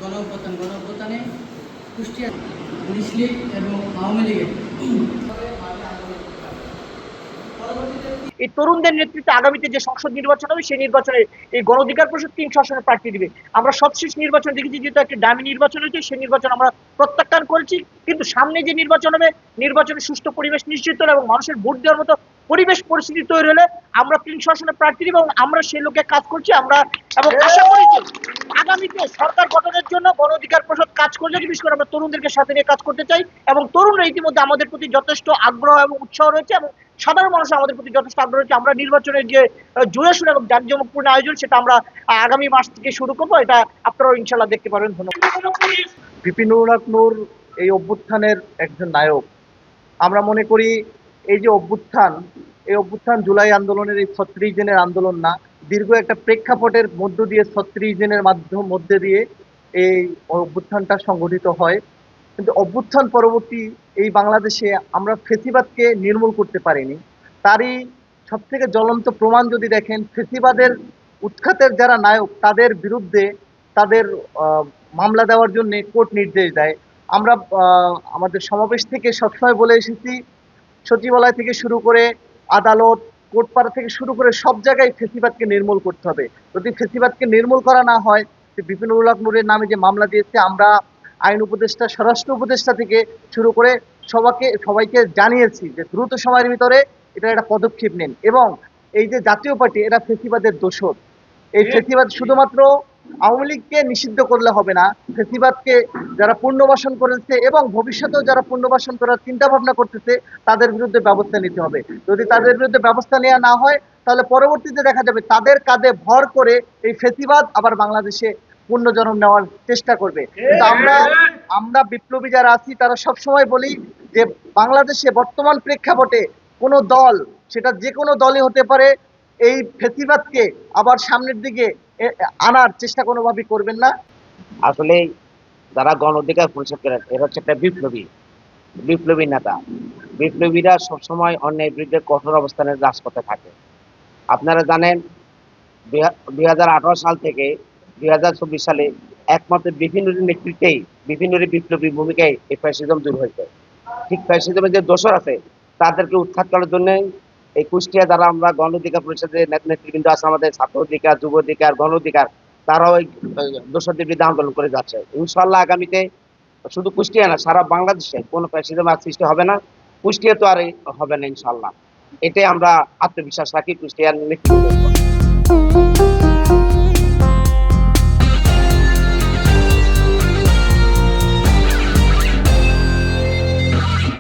গণঅভ্যুত্থানে Kushtia police League এবং আওয়ামী লীগের এই তরুণদের নেতৃত্বে আগামীতে যে সংসদ নির্বাচন হবে সেই নির্বাচনে এই গণ অধিকার পরিষদ 3 আসনের প্রার্থী দিবে। আমরা সবশেষ নির্বাচন দেখেছি, যেহেতু একটা ডামি নির্বাচন হয়েছে, সেই নির্বাচন আমরা প্রত্যাখ্যান করেছি। কিন্তু সামনে যে নির্বাচন হবে, নির্বাচনে সুষ্ঠু পরিবেশ নিশ্চিত হলে এবং মানুষের ভোট দেওয়ার মতো পরিবেশ পরিস্থিতি তৈরি হলে আমরা 3 আসনের প্রার্থী দিব এবং আমরা সেই লোকে কাজ করছি। আমরা এবং আশা করি যে আগামীতে সরকার গঠনের জন্য গণ অধিকার পরিষদ কাজ করলে, বিশেষ করে আমরা তরুণদেরকে সাথে নিয়ে কাজ করতে চাই এবং তরুণরা ইতিমধ্যে আমাদের প্রতি যথেষ্ট আগ্রহ এবং উৎসাহ রয়েছে এবং সাধারণ মানুষ আমাদের প্রতি যথেষ্ট আগ্রহ রয়েছে। আমরা নির্বাচনের যে জোড়াশোনা এবং জাঁকজমকপূর্ণ আয়োজন, সেটা আমরা আগামী মাস থেকে শুরু করবো। এটা আপনারাও ইনশাল্লাহ দেখতে পারবেন। ধন্যবাদ। বিপিনুর হক নূর এই অভ্যুত্থানের একজন নায়ক। আমরা মনে করি এই যে অভ্যুত্থান, এই অভ্যুত্থান জুলাই আন্দোলনের এই 36 দিনের আন্দোলন না, দীর্ঘ একটা প্রেক্ষাপটের মধ্য দিয়ে 36 দিনের মধ্যে দিয়ে এই অভ্যুত্থানটা সংগঠিত হয়। কিন্তু অভ্যুত্থান পরবর্তী এই বাংলাদেশে আমরা ফেসিবাদকে নির্মূল করতে পারিনি। তারই সবথেকে জ্বলন্ত প্রমাণ যদি দেখেন, ফেসিবাদের উৎখাতের যারা নায়ক, তাদের বিরুদ্ধে তাদের মামলা দেওয়ার জন্য কোর্ট নির্দেশ দেয়। আমরা আমাদের সমাবেশ থেকে সবসময় বলে এসেছি, সচিবালয় থেকে শুরু করে আদালত, কোর্টপাড়া থেকে শুরু করে সব জায়গায় ফেসিবাদকে নির্মূল করতে হবে। যদি ফেসিবাদকে নির্মূল করা না হয়, বিপিনুর হক নূরের নামে যে মামলা দিয়েছে, আমরা আইন উপদেষ্টা, স্বরাষ্ট্র উপদেষ্টা থেকে শুরু করে সবাইকে জানিয়েছি যে দ্রুত সময়ের ভিতরে এটা একটা পদক্ষেপ নেন। এবং এই যে জাতীয় পার্টি, এরা ফেসিবাদের দোষর। এই ফেসিবাদ শুধুমাত্র আওয়ামী লীগকে নিষিদ্ধ করলে হবে না, ফেসিবাদকে যারা পুনর্বাসন করেছে এবং ভবিষ্যতেও যারা পুনর্বাসন করার চিন্তা ভাবনা করতেছে, তাদের বিরুদ্ধে ব্যবস্থা নিতে হবে। যদি তাদের বিরুদ্ধে ব্যবস্থা নেওয়া না হয়, তাহলে পরবর্তীতে দেখা যাবে তাদের কাঁধে ভর করে এই ফেসিবাদ আবার বাংলাদেশে পুনর্জন্ম নেওয়ার চেষ্টা করবে। কিন্তু আমরা বিপ্লবী যারা আছি, তারা সবসময় বলি যে বাংলাদেশে বর্তমান প্রেক্ষাপটে কোনো দল, সেটা যে কোনো দলই হতে পারে, এই ফেসিবাদকে আবার সামনের দিকে আনার চেষ্টা কোনোভাবেই করবেন না। আসলে যারা গণ অধিকার পরিষদ করেন, এরা হচ্ছে একটা বিপ্লবী নেতা। বিপ্লবীরা সবসময় অন্যায়ের বিরুদ্ধে কঠোর অবস্থানের রাজপথে থাকে। আপনারা জানেন 2018 সাল থেকে 2024 সালে একমাত্র বিভিন্ন নেতৃত্বেই, বিভিন্ন বিপ্লবী ভূমিকায় এই ফ্যাসিজম দূর হয়েছে। ঠিক ফ্যাসিজমের যে দোষর আছে, তাদেরকে উৎখাত করার জন্য এই কুষ্টিয়া যারা আমরা গণ অধিকার পরিষদের নেতৃবৃন্দ আছে, আমাদের ছাত্র অধিকার, যুব অধিকার, গণ অধিকার, তারাও ওই দোষরদের বিরুদ্ধে আন্দোলন করে যাচ্ছে। ইনশাল্লাহ আগামীতে শুধু কুষ্টিয়া না, সারা বাংলাদেশে কোনো ফ্যাসিজম আর সৃষ্টি হবে না। কুষ্টিয়া তো আর হবে না ইনশাল্লাহ। এটাই আমরা আত্মবিশ্বাস রাখি কুষ্টিয়ার নেতৃত্ব।